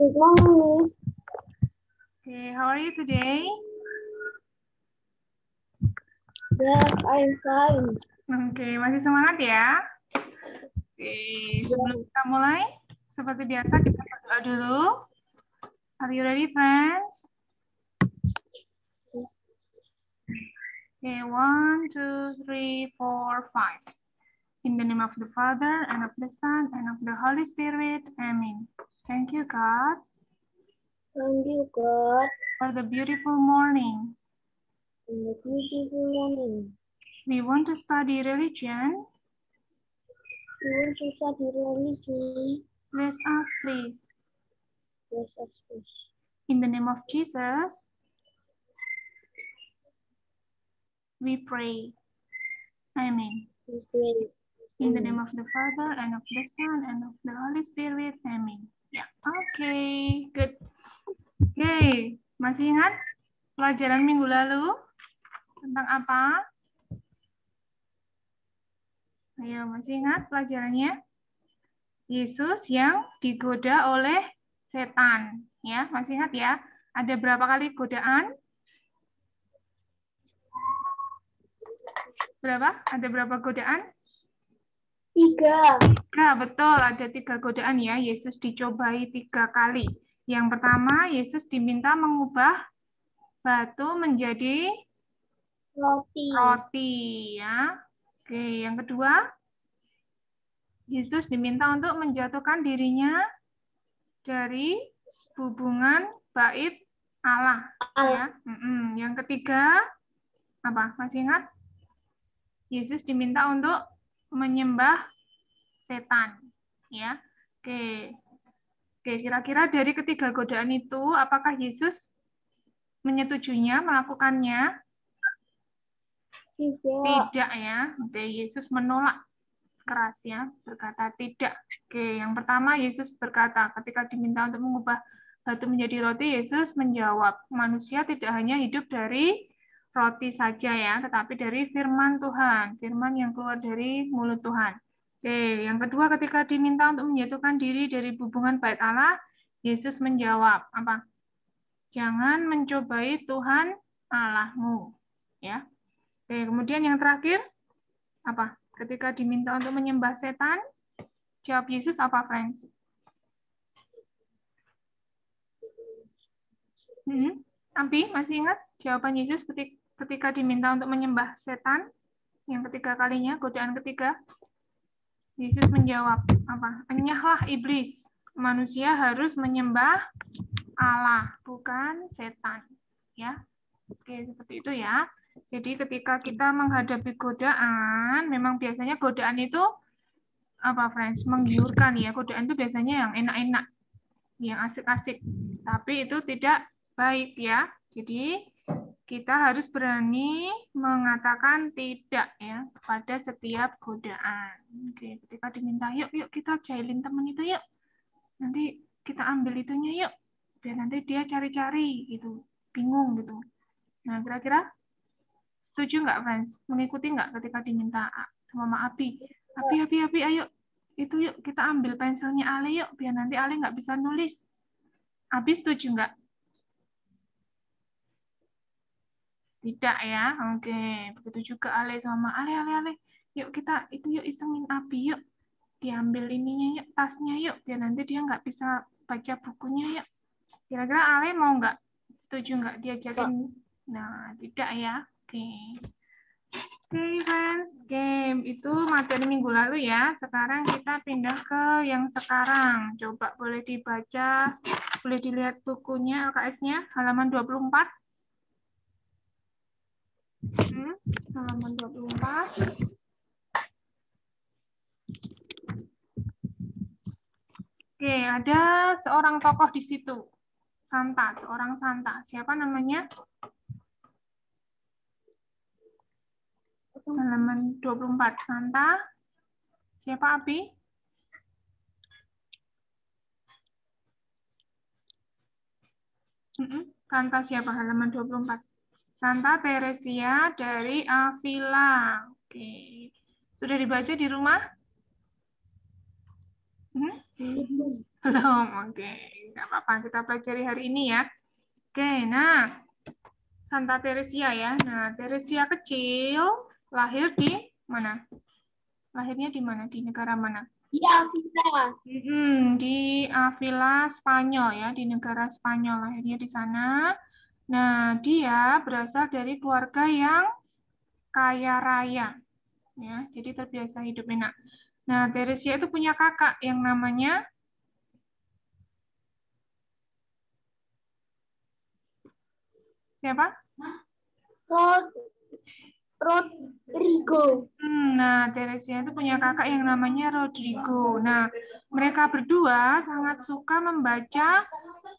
Good morning. Okay, how are you today? Yes, I'm fine. Oke, masih semangat ya? Oke, sebelum Yes. kita mulai, seperti biasa kita berdoa dulu. Are you ready, friends? Okay, 1, 2, 3, 4, 5. In the name of the Father, and of the Son, and of the Holy Spirit. Amen. Thank you, God, Thank you, God, for the beautiful morning. in the beautiful morning. We want to study religion. We want to study religion. Bless us, please. Bless us, please. In the name of Jesus, we pray. Amen. We pray. In the name of the Father, and of the Son, and of the Holy Spirit. Amen. Ya, oke, good. Oke, masih ingat pelajaran minggu lalu tentang apa? Ayo, masih ingat pelajarannya? Yesus yang digoda oleh setan. Ya, masih ingat ya? Ada berapa kali godaan? Berapa? Ada berapa godaan? 3. 3, betul. Ada 3 godaan ya. Yesus dicobai 3 kali. Yang pertama, Yesus diminta mengubah batu menjadi roti ya. Oke, yang kedua, Yesus diminta untuk menjatuhkan dirinya dari hubungan bait Allah ya. Yang ketiga, apa? Masih ingat? Yesus diminta untuk menyembah setan ya. Oke. Oke, kira-kira dari ketiga godaan itu apakah Yesus menyetujuinya, melakukannya? Tidak ya. Oke, Yesus menolak keras ya, berkata tidak. Oke, yang pertama Yesus berkata ketika diminta untuk mengubah batu menjadi roti, Yesus menjawab, manusia tidak hanya hidup dari roti saja ya, tetapi dari firman Tuhan, firman yang keluar dari mulut Tuhan. Oke, yang kedua ketika diminta untuk menjatuhkan diri dari hubungan bait Allah, Yesus menjawab apa? Jangan mencobai Tuhan Allahmu, ya. Oke, kemudian yang terakhir apa? Ketika diminta untuk menyembah setan, jawab Yesus apa, friends? Abi, masih ingat jawaban Yesus ketika diminta untuk menyembah setan? Yang ketiga kalinya, godaan ketiga. Yesus menjawab apa? Enyahlah iblis. Manusia harus menyembah Allah, bukan setan. Ya, oke seperti itu ya. Jadi ketika kita menghadapi godaan, memang biasanya godaan itu apa, friends? Menggiurkan ya. Godaan itu biasanya yang enak-enak, yang asik-asik. Tapi itu tidak baik ya. Jadi kita harus berani mengatakan tidak ya kepada setiap godaan. Oke, ketika diminta, yuk kita jahilin teman itu yuk. Nanti kita ambil itunya yuk. Biar nanti dia cari-cari gitu. Bingung gitu. Nah, kira-kira setuju nggak, friends? Mengikuti nggak ketika diminta sama Mak Abi? Abi, ayo. Itu yuk, kita ambil pensilnya Ale yuk. Biar nanti Ale nggak bisa nulis. Abi setuju nggak? Tidak ya, oke. Begitu juga Ale sama Ale. Yuk kita itu yuk isengin Abi yuk. Diambil ininya yuk, tasnya yuk. Biar nanti dia nggak bisa baca bukunya yuk. Kira-kira Ale mau nggak? Setuju nggak diajakin? Nah, tidak ya. Oke. Oke, friends. Game itu materi minggu lalu ya. Sekarang kita pindah ke yang sekarang. Coba boleh dibaca, boleh dilihat bukunya LKS-nya, halaman 24. Halaman 24. Oke, ada seorang tokoh di situ. Santa, seorang Santa. Siapa namanya? Halaman 24. Santa. Siapa, Abi? Santa siapa? Halaman 24. Santa Teresia dari Avila. Oke. Sudah dibaca di rumah? Belum. Oke. nggak apa-apa, kita pelajari hari ini ya. Oke, nah, Santa Teresia ya. Nah, Teresia kecil lahir di mana? Lahirnya di mana? Di negara mana? Di Avila. Di Avila, Spanyol ya, di negara Spanyol lahirnya di sana. Nah, dia berasal dari keluarga yang kaya raya, ya, jadi terbiasa hidup enak. Nah, Teresia itu punya kakak yang namanya siapa? Rodrigo. Nah, Teresia itu punya kakak yang namanya Rodrigo. Nah, mereka berdua sangat suka membaca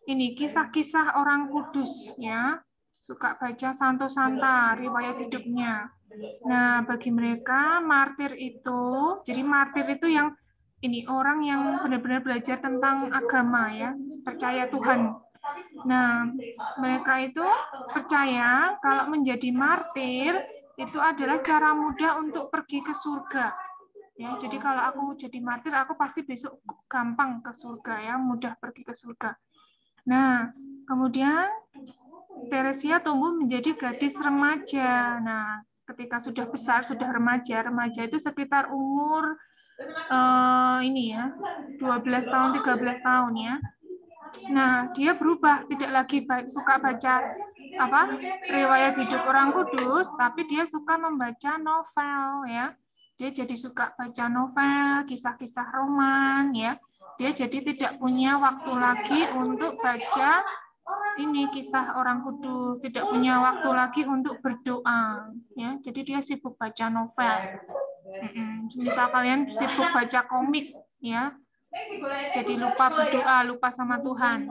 ini kisah-kisah orang kudus, ya. Suka baca Santo Santa, riwayat hidupnya. Nah, bagi mereka martir itu, jadi martir itu yang ini orang yang benar-benar belajar tentang agama ya, percaya Tuhan. Nah, mereka itu percaya kalau menjadi martir itu adalah cara mudah untuk pergi ke surga. Ya, jadi kalau aku jadi martir, aku pasti besok gampang ke surga ya, mudah pergi ke surga. Nah, kemudian Teresia tumbuh menjadi gadis remaja. Nah, ketika sudah besar, sudah remaja, remaja itu sekitar umur ini ya, 12 tahun, 13 tahun ya. Nah, dia berubah, tidak lagi suka baca riwayat hidup orang kudus, tapi dia suka membaca novel ya. Dia jadi suka baca novel, kisah-kisah roman ya. Dia jadi tidak punya waktu lagi untuk baca ini kisah orang kudus, tidak punya waktu lagi untuk berdoa ya. Jadi dia sibuk baca novel. Misal kalian sibuk baca komik ya. Jadi lupa berdoa, lupa sama Tuhan.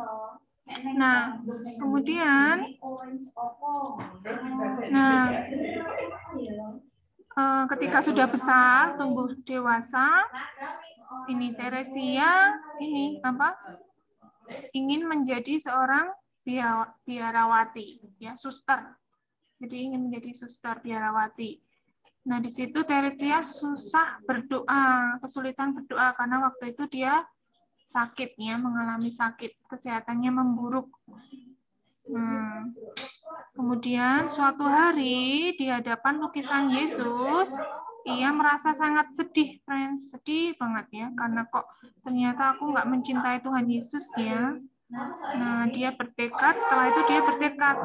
Nah, kemudian ketika sudah besar, tumbuh dewasa, ini Teresia ingin menjadi seorang biarawati, ya, suster. Jadi ingin menjadi suster biarawati. Nah, di situ Teresia susah berdoa, kesulitan berdoa karena waktu itu dia sakit ya, mengalami sakit, kesehatannya memburuk. Kemudian suatu hari di hadapan lukisan Yesus, ia merasa sangat sedih, friends, sedih banget ya, karena kok ternyata aku nggak mencintai Tuhan Yesus ya. Nah, dia bertekad, setelah itu dia bertekad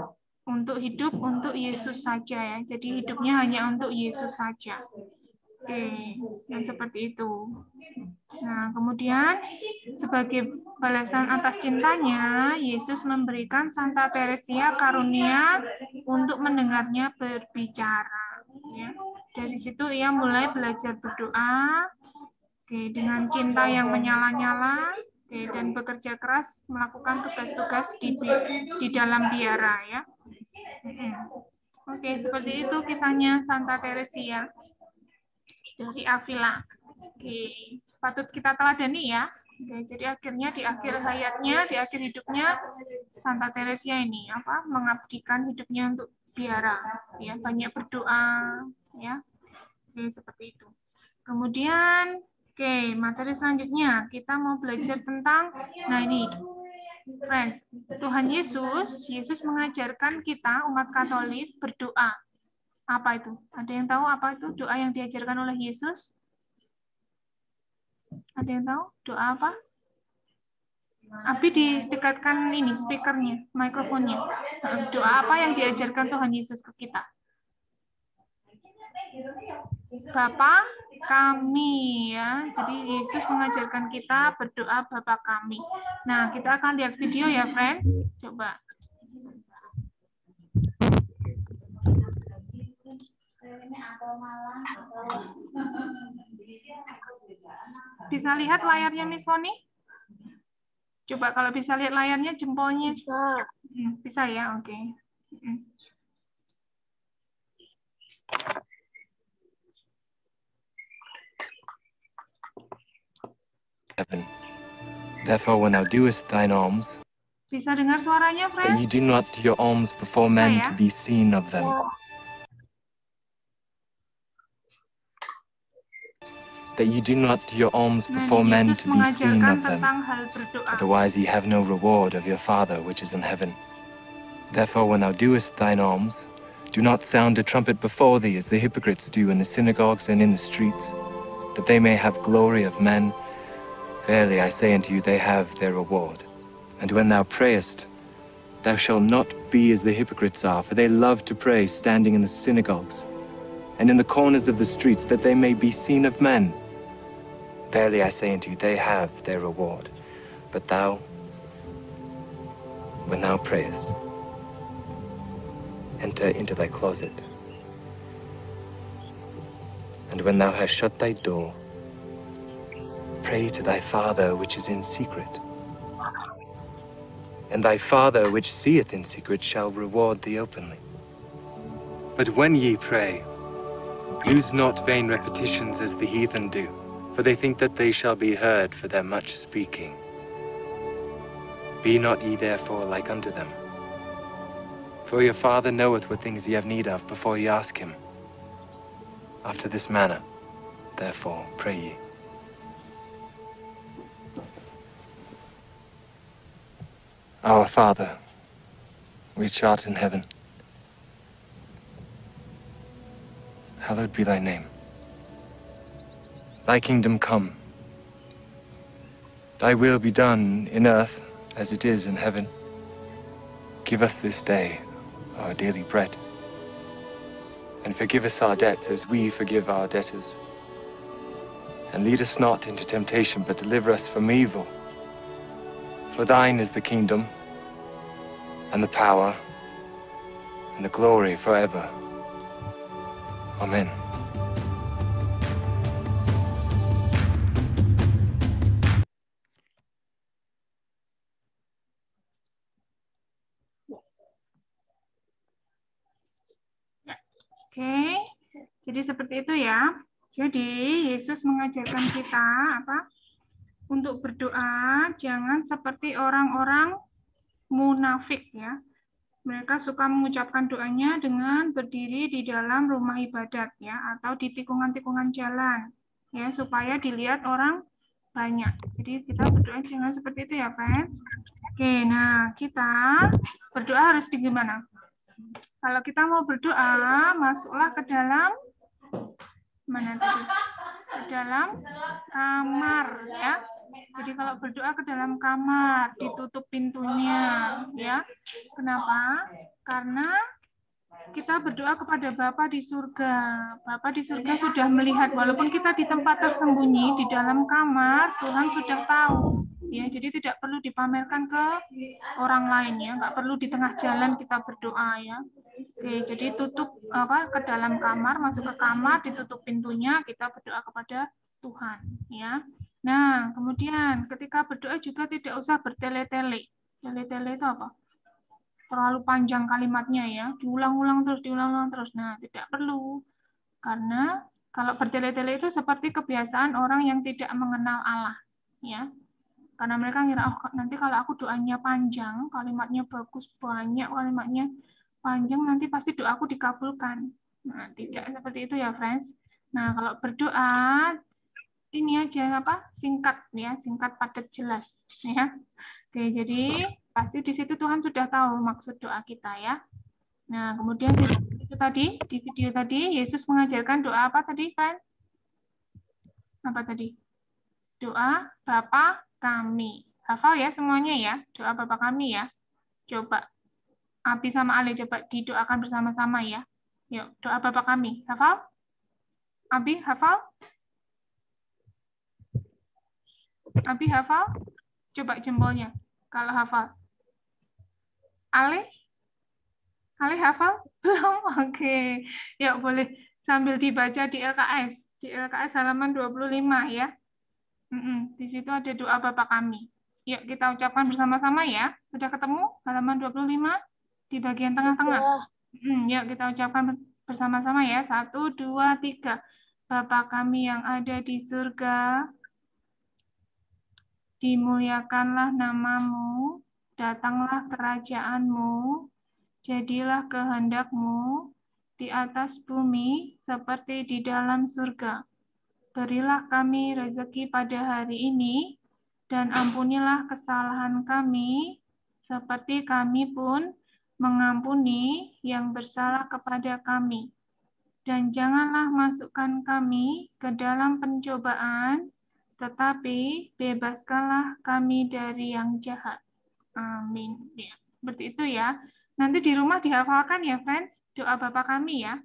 untuk hidup untuk Yesus saja ya. Jadi hidupnya hanya untuk Yesus saja. Oke, yang seperti itu. Nah, kemudian sebagai balasan atas cintanya, Yesus memberikan Santa Teresia karunia untuk mendengarnya berbicara. Ya. Dari situ ia mulai belajar berdoa, dengan cinta yang menyala-nyala, dan bekerja keras melakukan tugas-tugas di dalam biara. Ya. Oke, seperti itu kisahnya Santa Teresia dari Avila. Oke, patut kita teladani ya. Oke, jadi akhirnya di akhir hayatnya, di akhir hidupnya, Santa Teresia ini mengabdikan hidupnya untuk biara, ya, banyak berdoa, ya. Oke, seperti itu. Kemudian, materi selanjutnya kita mau belajar tentang, nah ini, friends, Tuhan Yesus mengajarkan kita umat Katolik berdoa. Apa itu? Ada yang tahu apa itu doa yang diajarkan oleh Yesus? Ada yang tahu doa apa? Abi didekatkan ini speakernya, mikrofonnya. Doa apa yang diajarkan Tuhan Yesus ke kita? Bapa kami ya. Jadi Yesus mengajarkan kita berdoa Bapa kami. Nah, kita akan lihat video ya, friends. Coba. Bisa lihat layarnya Miss Foni? Coba kalau bisa lihat layarnya jempolnya. Bisa ya, oke. Therefore, when thou doest thine alms, bisa dengar suaranya, friend? that ye do not do your alms before men to be seen of them. that you do not do your alms Nah, before men Yesus to be seen mengajarkan of them. tentang hal berdoa. Otherwise ye have no reward of your Father which is in heaven. Therefore when thou doest thine alms, do not sound a trumpet before thee as the hypocrites do in the synagogues and in the streets, that they may have glory of men. Verily I say unto you, they have their reward. And when thou prayest, thou shalt not be as the hypocrites are, for they love to pray standing in the synagogues and in the corners of the streets, that they may be seen of men. Verily I say unto you, they have their reward. But thou, when thou prayest, enter into thy closet. And when thou hast shut thy door, pray to thy Father which is in secret. And thy Father which seeth in secret shall reward thee openly. But when ye pray, use not vain repetitions as the heathen do, for they think that they shall be heard for their much speaking. Be not ye therefore like unto them. For your Father knoweth what things ye have need of before ye ask him. After this manner, therefore, pray ye. Our Father, which art in heaven, hallowed be thy name. Thy kingdom come. Thy will be done in earth as it is in heaven. Give us this day our daily bread. And forgive us our debts as we forgive our debtors. And lead us not into temptation, but deliver us from evil. For thine is the kingdom, and the power, and the glory forever. Amen. Oke, jadi seperti itu ya. Jadi Yesus mengajarkan kita apa? Untuk berdoa jangan seperti orang-orang munafik ya. Mereka suka mengucapkan doanya dengan berdiri di dalam rumah ibadat ya, atau di tikungan-tikungan jalan ya, supaya dilihat orang banyak. Jadi kita berdoa jangan seperti itu ya, friends. Oke, nah kita berdoa harus di gimana? Kalau kita mau berdoa, masuklah ke dalam mana tadi? Ke dalam kamar ya. Jadi kalau berdoa ke dalam kamar, ditutup pintunya ya. Kenapa? Karena kita berdoa kepada Bapa di surga. Bapa di surga sudah melihat, walaupun kita di tempat tersembunyi di dalam kamar, Tuhan sudah tahu. Ya, jadi tidak perlu dipamerkan ke orang lain ya, nggak perlu di tengah jalan kita berdoa ya. Oke, jadi tutup apa ke dalam kamar, masuk ke kamar, ditutup pintunya, kita berdoa kepada Tuhan ya. Nah, kemudian ketika berdoa juga tidak usah bertele-tele. Tele-tele itu apa? Terlalu panjang kalimatnya ya, diulang-ulang terus. Nah, tidak perlu. Karena kalau bertele-tele itu seperti kebiasaan orang yang tidak mengenal Allah ya. Karena mereka ngira, oh nanti kalau aku doanya panjang, kalimatnya bagus, banyak kalimatnya panjang, nanti pasti doaku dikabulkan. Nah, tidak seperti itu ya, friends. Nah, kalau berdoa, ini aja apa? Singkat ya, singkat padat jelas ya. Oke, jadi pasti di situ Tuhan sudah tahu maksud doa kita ya. Nah, kemudian itu tadi di video tadi Yesus mengajarkan doa apa tadi, friends? Apa tadi? Doa Bapa kami. Hafal ya semuanya ya, doa Bapa kami ya. Coba Abi sama Ale coba didoakan bersama-sama ya. Yuk, doa Bapa kami. Hafal? Abi hafal? Abi hafal? Coba jempolnya kalau hafal. Ale? Ale hafal? Belum? Oke. Yuk, boleh sambil dibaca di LKS. Di LKS halaman 25 ya. Di situ ada doa Bapa kami. Yuk kita ucapkan bersama-sama ya. Sudah ketemu halaman 25 di bagian tengah-tengah. Yuk kita ucapkan bersama-sama ya. 1, 2, 3. Bapa kami yang ada di surga, dimuliakanlah namamu, datanglah kerajaanmu, jadilah kehendakmu di atas bumi seperti di dalam surga. berilah kami rezeki pada hari ini, dan ampunilah kesalahan kami, seperti kami pun mengampuni yang bersalah kepada kami. Dan janganlah masukkan kami ke dalam pencobaan, tetapi bebaskanlah kami dari yang jahat. Amin. Ya, seperti itu ya. Nanti di rumah dihafalkan ya, friends, doa Bapa kami ya.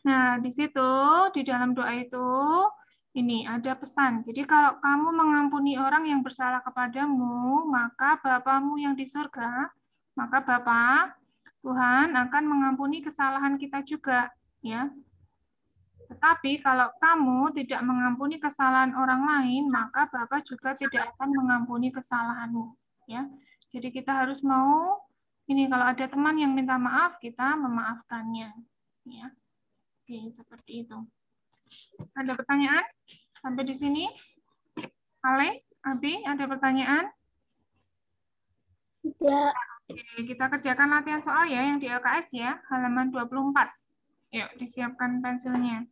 Nah, di situ, di dalam doa itu, ini ada pesan. Jadi kalau kamu mengampuni orang yang bersalah kepadamu, maka Bapamu yang di surga, maka Bapa Tuhan akan mengampuni kesalahan kita juga, ya. Tetapi kalau kamu tidak mengampuni kesalahan orang lain, maka Bapa juga tidak akan mengampuni kesalahanmu, ya. Jadi kita harus mau ini kalau ada teman yang minta maaf, kita memaafkannya, ya. Oke, seperti itu. Ada pertanyaan sampai di sini? Ale, Abi, ada pertanyaan? Tidak. Oke, kita kerjakan latihan soal ya yang di LKS ya, halaman 24. Yuk, disiapkan pensilnya.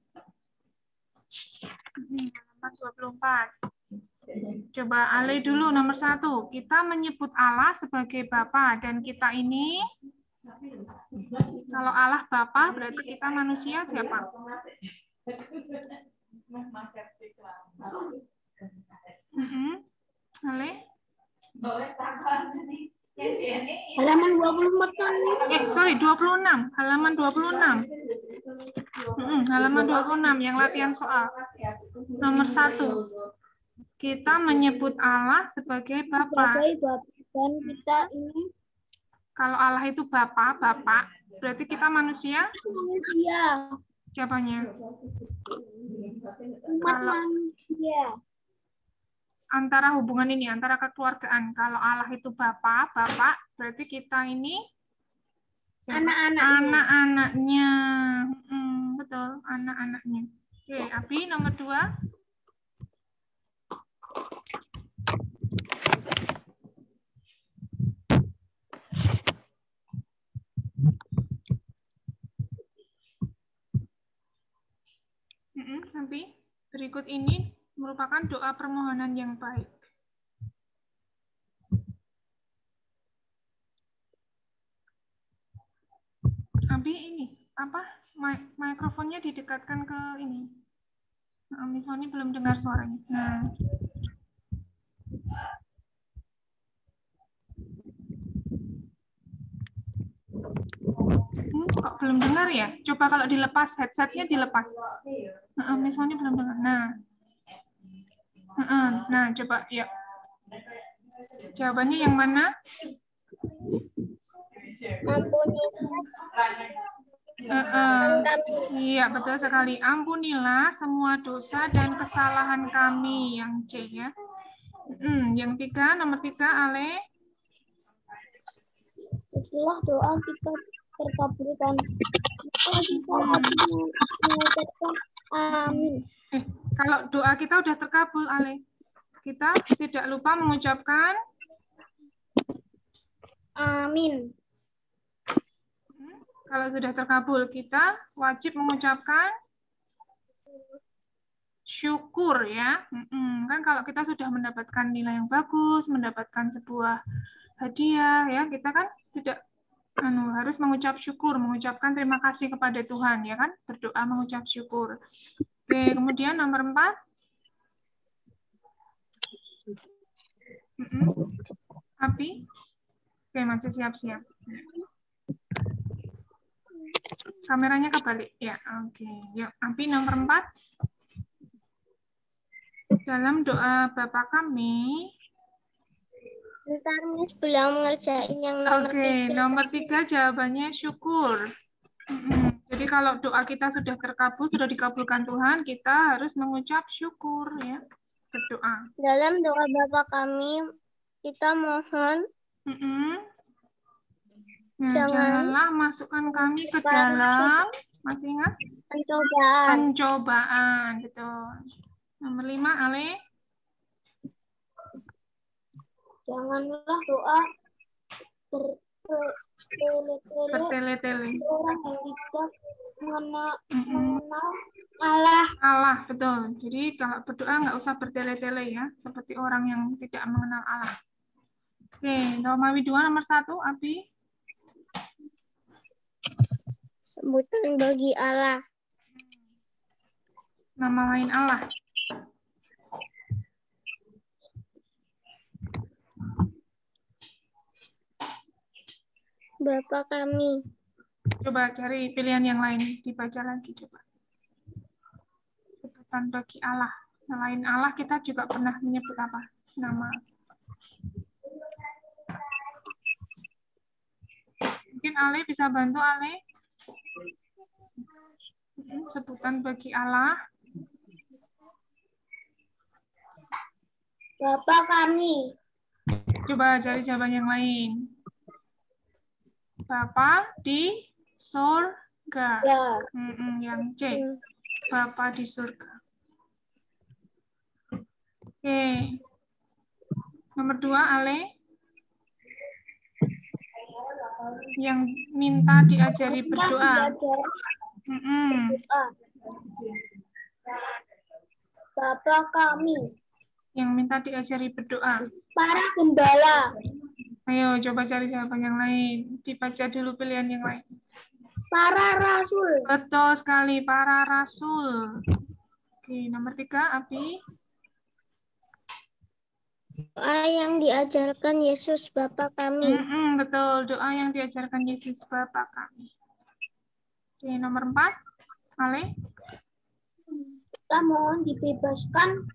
Halaman 24. Coba Ale dulu nomor 1. Kita menyebut Allah sebagai Bapa dan kita ini kalau Allah Bapa berarti kita manusia siapa? Ale? Halaman 24 kan? Sorry, 26. Halaman 26. Halaman 26 yang latihan soal. Nomor 1. Kita menyebut Allah sebagai Bapa. Dan kita ini Kalau Allah itu Bapa, berarti kita manusia? manusia. Siapanya? Umat Kalau manusia. antara hubungan ini, antara kekeluargaan. Kalau Allah itu Bapa, berarti kita ini anak-anaknya. Betul, anak-anaknya. Oke, Abi nomor 2. Abi, berikut ini merupakan doa permohonan yang baik. Abi ini apa? Mikrofonnya didekatkan ke ini. Misalnya belum dengar suaranya. Nah. Kok belum dengar ya? Coba kalau dilepas, headsetnya dilepas. Misalnya belum dengar. Nah, coba ya. Jawabannya yang mana? Iya, betul sekali. Ampunilah semua dosa dan kesalahan kami, yang C ya. Yang 3, nomor 3, Ale. Setelah doa kita terkabulkan, kita mengucapkan amin. Kalau doa kita udah terkabul, Ale, kita tidak lupa mengucapkan amin. Kalau sudah terkabul, kita wajib mengucapkan syukur ya. Kan kalau kita sudah mendapatkan nilai yang bagus, mendapatkan sebuah hadiah ya, kita kan tidak harus mengucap syukur, mengucapkan terima kasih kepada Tuhan ya kan, berdoa mengucap syukur. Oke, kemudian nomor 4. Abi? Oke, masih siap-siap. Kameranya kebalik ya. Oke, yuk Abi nomor 4. Dalam doa Bapa kami. Bentar, Miss, belum ngerjain yang nomor 3. Oke, nomor 3 jawabannya syukur. Jadi kalau doa kita sudah terkabul, sudah dikabulkan Tuhan, kita harus mengucap syukur ya, berdoa. Dalam doa Bapa kami, kita mohon janganlah masukkan kami ke dalam, masih ingat? Pencobaan, betul. Nomor 5, Ale. Janganlah doa bertele-tele Bertele-tele. orang yang tidak mengenal Allah. Allah, betul. Jadi kalau berdoa nggak usah bertele-tele ya, seperti orang yang tidak mengenal Allah. Oke, Romawi 2 nomor 1, Abi. Sebutan bagi Allah. Nama lain Allah. Bapa kami. Coba cari pilihan yang lain, dibaca lagi coba. Sebutan bagi Allah. Selain Allah kita juga pernah menyebut apa? Nama. Mungkin Ale bisa bantu Ale. Sebutan bagi Allah. Bapa kami. Coba cari jawaban yang lain. Bapa di surga. Ya. Yang C. Bapa di surga. Oke. Nomor 2, Ale. Yang minta diajari berdoa. Bapa kami. Yang minta diajari berdoa. Para gembala. Ayo coba cari jawaban yang lain. Dibaca dulu pilihan yang lain. Para rasul. Betul sekali, para rasul. Oke, nomor 3, Abi. Doa yang diajarkan Yesus Bapa kami. Betul, doa yang diajarkan Yesus Bapa kami. Oke, nomor 4, Ale. Kita mohon dibebaskan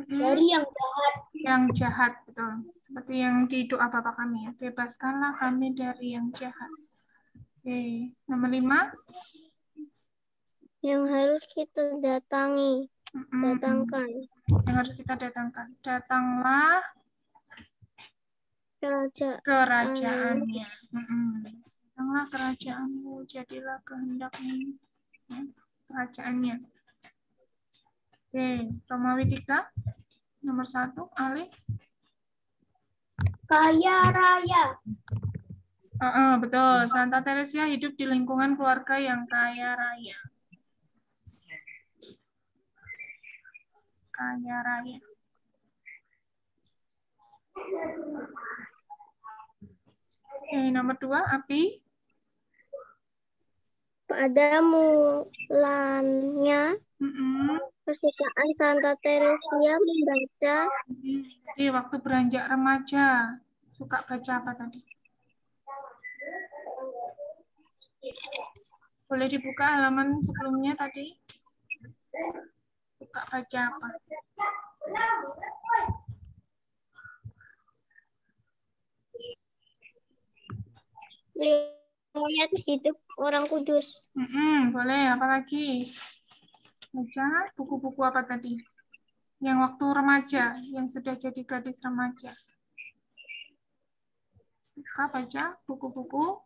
dari yang jahat. Yang jahat, betul. Seperti yang di doa Bapa kami ya. Bebaskanlah kami dari yang jahat. Oke, nomor 5. Yang harus kita datangi. Datangkan. Yang harus kita datangkan. Datanglah kerajaannya. Datanglah kerajaanmu, jadilah kehendakmu. Ya, kerajaannya. Oke, Romawi 3, nomor 1, Ale. Kaya raya. Betul, Santa Teresia hidup di lingkungan keluarga yang kaya raya. Kaya raya. Oke, nomor 2, Abi. Pada mulanya kesukaan Santa Teresia membaca. Jadi waktu beranjak remaja, suka baca apa tadi? Boleh dibuka halaman sebelumnya tadi? Suka baca apa? Lihat hidup orang kudus. Boleh, apalagi? Baca buku-buku apa tadi? Yang waktu remaja, yang sudah jadi gadis remaja. Suka baca buku-buku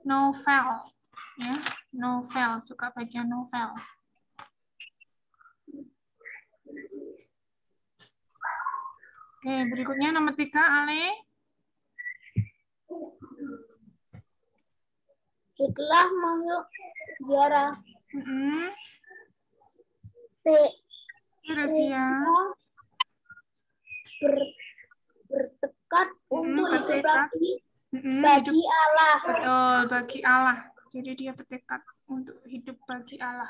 novel. Ya, novel. Suka baca novel. Oke, berikutnya nomor 3, Ale. Setelah masuk ziarah Teresia bertekad untuk hidup bagi Allah. Betul, bagi Allah. Jadi dia bertekad untuk hidup bagi Allah.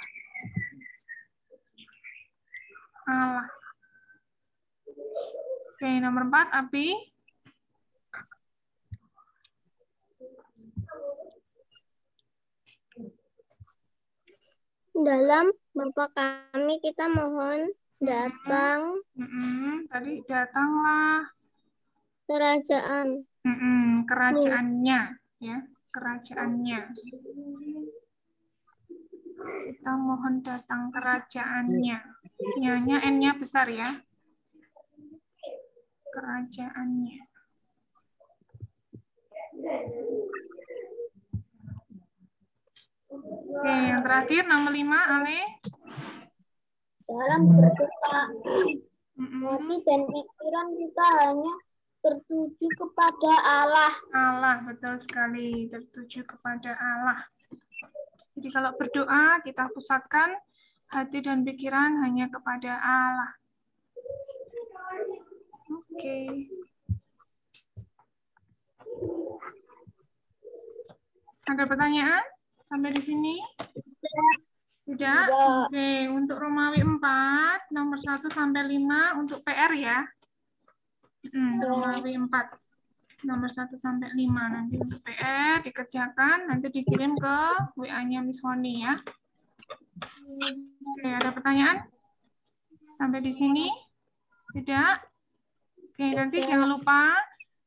Allah. Oke, nomor 4, Abi. Dalam Bapa kami kita mohon datang. Tadi datanglah Kerajaan. Kerajaannya, ya, kerajaannya. Kita mohon datang kerajaannya. Nya N-nya besar ya. Kerajaannya. Oke, yang terakhir nomor 5, Ale. Dalam berdoa, hati dan pikiran kita hanya tertuju kepada Allah. Allah, betul sekali, tertuju kepada Allah. Jadi kalau berdoa kita pusatkan hati dan pikiran hanya kepada Allah. Oke. Ada pertanyaan sampai di sini? Tidak? Oke, untuk Romawi 4, nomor 1 sampai 5 untuk PR ya. Romawi 4, nomor 1 sampai 5 nanti untuk PR dikerjakan, nanti dikirim ke WA-nya Miss Honi ya. Oke, ada pertanyaan? Sampai di sini? Tidak? Oke, nanti jangan lupa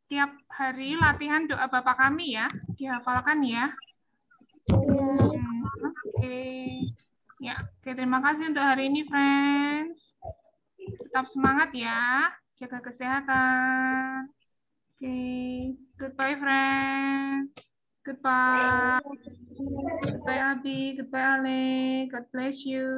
tiap hari latihan doa Bapa Kami ya, dihafalkan ya. Oke. Ya, oke, terima kasih untuk hari ini, friends. Tetap semangat ya, jaga kesehatan. Oke, goodbye, friends. Goodbye. Goodbye, Abi. Goodbye, Ale. God bless you.